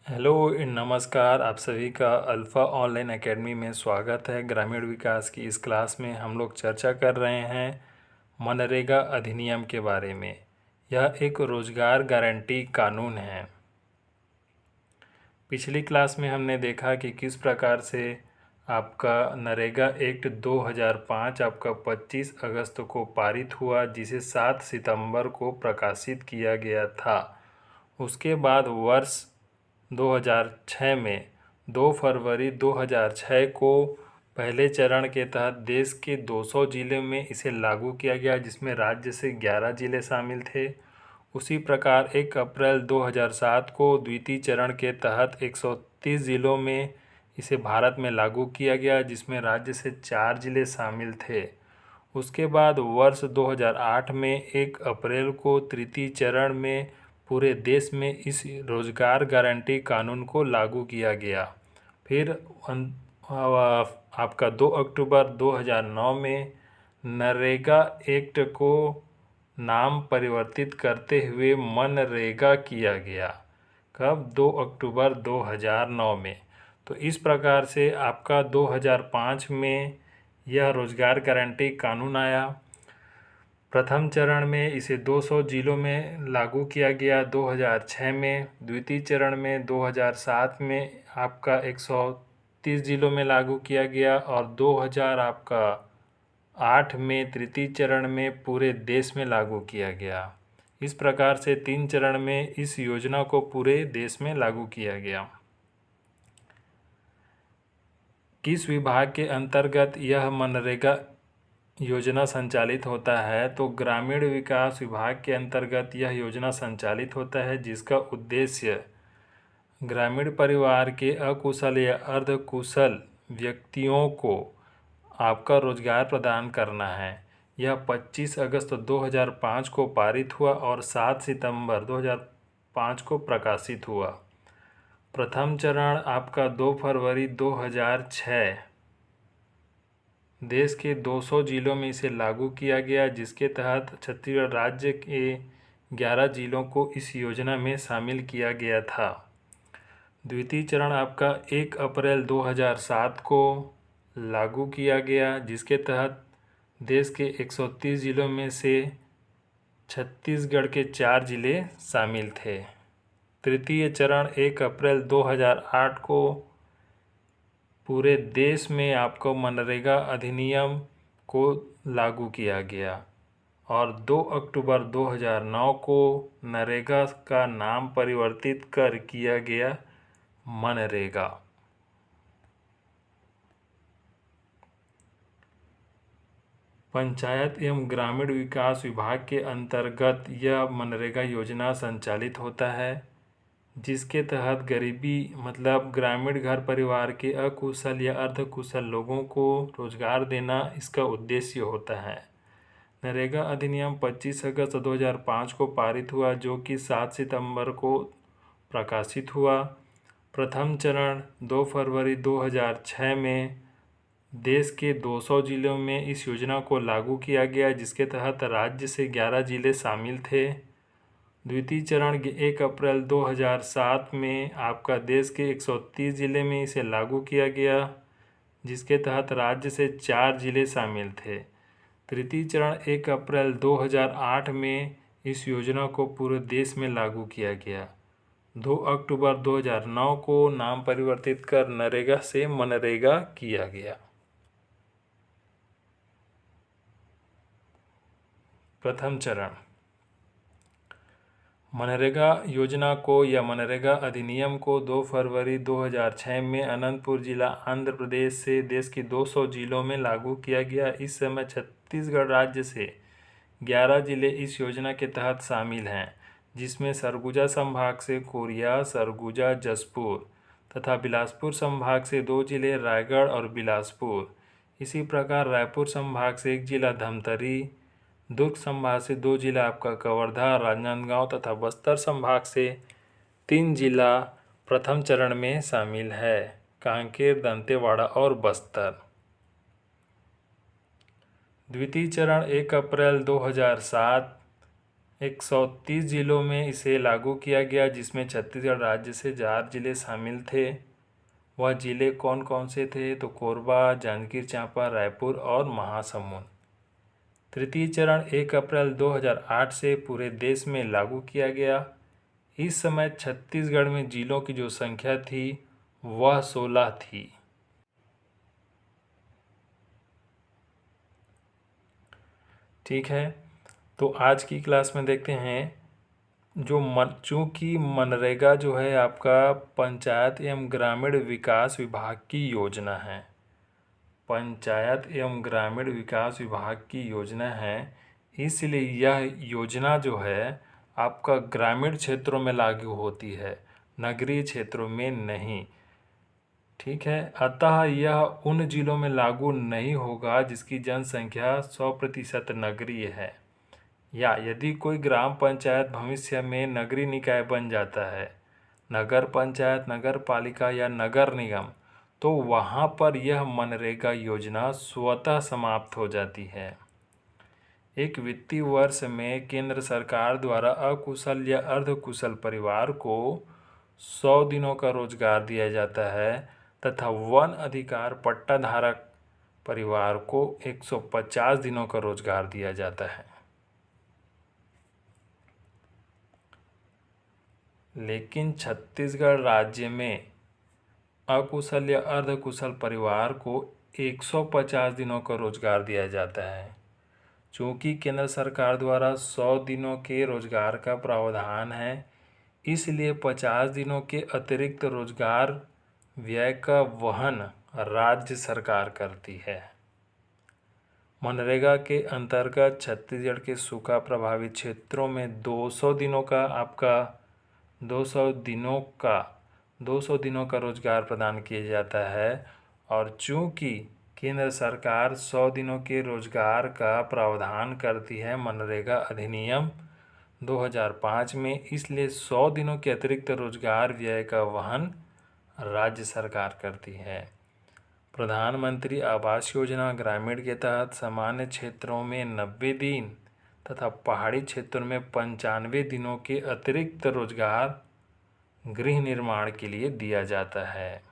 Hello नमस्कार। आप सभी का अल्फ़ा ऑनलाइन एकेडमी में स्वागत है। ग्रामीण विकास की इस क्लास में हम लोग चर्चा कर रहे हैं मनरेगा अधिनियम के बारे में। यह एक रोज़गार गारंटी कानून है। पिछली क्लास में हमने देखा कि किस प्रकार से आपका नरेगा एक्ट 2005 आपका 25 अगस्त को पारित हुआ, जिसे 7 सितंबर को प्रकाशित किया गया था। उसके बाद वर्ष 2006 में 2 फरवरी 2006 को पहले चरण के तहत देश के 200 जिलों में इसे लागू किया गया, जिसमें राज्य से 11 जिले शामिल थे। उसी प्रकार 1 अप्रैल 2007 को द्वितीय चरण के तहत 130 जिलों में इसे भारत में लागू किया गया, जिसमें राज्य से 4 जिले शामिल थे। उसके बाद वर्ष 2008 में 1 अप्रैल को तृतीय चरण में पूरे देश में इस रोज़गार गारंटी कानून को लागू किया गया। फिर आपका 2 अक्टूबर 2009 में नरेगा एक्ट को नाम परिवर्तित करते हुए मनरेगा किया गया। कब? 2 अक्टूबर 2009 में। तो इस प्रकार से आपका 2005 में यह रोज़गार गारंटी कानून आया। प्रथम चरण में इसे 200 जिलों में लागू किया गया 2006 में। द्वितीय चरण में 2007 में आपका 130 जिलों में लागू किया गया और 2000 आपका 8 में तृतीय चरण में पूरे देश में लागू किया गया। इस प्रकार से 3 चरण में इस योजना को पूरे देश में लागू किया गया। किस विभाग के अंतर्गत यह मनरेगा योजना संचालित होता है? तो ग्रामीण विकास विभाग के अंतर्गत यह योजना संचालित होता है, जिसका उद्देश्य ग्रामीण परिवार के अकुशल या अर्धकुशल व्यक्तियों को आपका रोजगार प्रदान करना है। यह 25 अगस्त 2005 को पारित हुआ और 7 सितंबर 2005 को प्रकाशित हुआ। प्रथम चरण आपका 2 फरवरी 2006 देश के 200 जिलों में इसे लागू किया गया, जिसके तहत छत्तीसगढ़ राज्य के 11 जिलों को इस योजना में शामिल किया गया था। द्वितीय चरण आपका 1 अप्रैल 2007 को लागू किया गया, जिसके तहत देश के 130 जिलों में से छत्तीसगढ़ के 4 जिले शामिल थे। तृतीय चरण 1 अप्रैल 2008 को पूरे देश में आपको मनरेगा अधिनियम को लागू किया गया और 2 अक्टूबर 2009 को नरेगा का नाम परिवर्तित कर किया गया मनरेगा। पंचायत एवं ग्रामीण विकास विभाग के अंतर्गत यह मनरेगा योजना संचालित होता है, जिसके तहत गरीबी मतलब ग्रामीण घर परिवार के अकुशल या अर्धकुशल लोगों को रोजगार देना इसका उद्देश्य होता है। नरेगा अधिनियम 25 अगस्त 2005 को पारित हुआ, जो कि 7 सितंबर को प्रकाशित हुआ। प्रथम चरण 2 फरवरी 2006 में देश के 200 जिलों में इस योजना को लागू किया गया, जिसके तहत राज्य से 11 जिले शामिल थे। द्वितीय चरण 1 अप्रैल 2007 में आपका देश के 130 जिले में इसे लागू किया गया, जिसके तहत राज्य से 4 जिले शामिल थे। तृतीय चरण 1 अप्रैल 2008 में इस योजना को पूरे देश में लागू किया गया। 2 अक्टूबर 2009 को नाम परिवर्तित कर नरेगा से मनरेगा किया गया। प्रथम चरण मनरेगा योजना को या मनरेगा अधिनियम को 2 फरवरी 2006 में अनंतपुर जिला आंध्र प्रदेश से देश के 200 जिलों में लागू किया गया। इस समय छत्तीसगढ़ राज्य से 11 जिले इस योजना के तहत शामिल हैं, जिसमें सरगुजा संभाग से कोरिया, सरगुजा, जशपुर तथा बिलासपुर संभाग से 2 जिले रायगढ़ और बिलासपुर। इसी प्रकार रायपुर संभाग से 1 जिला धमतरी, दुर्ग संभाग से 2 जिला आपका कवर्धा, राजनांदगांव तथा बस्तर संभाग से 3 जिला प्रथम चरण में शामिल है, कांकेर, दंतेवाड़ा और बस्तर। द्वितीय चरण 1 अप्रैल 2007 130 जिलों में इसे लागू किया गया, जिसमें छत्तीसगढ़ राज्य से 4 जिले शामिल थे। वह जिले कौन कौन से थे? तो कोरबा, जांजगीर चांपा, रायपुर और महासमुंद। तृतीय चरण 1 अप्रैल 2008 से पूरे देश में लागू किया गया। इस समय छत्तीसगढ़ में जिलों की जो संख्या थी वह 16 थी। ठीक है, तो आज की क्लास में देखते हैं चूँकि मनरेगा जो है आपका पंचायत एवं ग्रामीण विकास विभाग की योजना है। पंचायत एवं ग्रामीण विकास विभाग की योजना है, इसलिए यह योजना जो है आपका ग्रामीण क्षेत्रों में लागू होती है, नगरीय क्षेत्रों में नहीं। ठीक है, अतः यह उन जिलों में लागू नहीं होगा जिसकी जनसंख्या 100% नगरीय है, या यदि कोई ग्राम पंचायत भविष्य में नगरीय निकाय बन जाता है, नगर पंचायत, नगर पालिका या नगर निगम, तो वहाँ पर यह मनरेगा योजना स्वतः समाप्त हो जाती है। एक वित्तीय वर्ष में केंद्र सरकार द्वारा अकुशल या अर्धकुशल परिवार को 100 दिनों का रोजगार दिया जाता है तथा वन अधिकार पट्टा धारक परिवार को 150 दिनों का रोजगार दिया जाता है। लेकिन छत्तीसगढ़ राज्य में अकुशल या अर्धकुशल परिवार को 150 दिनों का रोजगार दिया जाता है। चूँकि केंद्र सरकार द्वारा 100 दिनों के रोजगार का प्रावधान है, इसलिए 50 दिनों के अतिरिक्त रोजगार व्यय का वहन राज्य सरकार करती है। मनरेगा के अंतर्गत छत्तीसगढ़ के सूखा प्रभावित क्षेत्रों में 200 दिनों का रोजगार प्रदान किया जाता है। और चूँकि केंद्र सरकार 100 दिनों के रोजगार का प्रावधान करती है मनरेगा अधिनियम 2005 में, इसलिए 100 दिनों के अतिरिक्त रोजगार व्यय का वहन राज्य सरकार करती है। प्रधानमंत्री आवास योजना ग्रामीण के तहत सामान्य क्षेत्रों में 90 दिन तथा पहाड़ी क्षेत्रों में 95 दिनों के अतिरिक्त रोजगार गृह निर्माण के लिए दिया जाता है।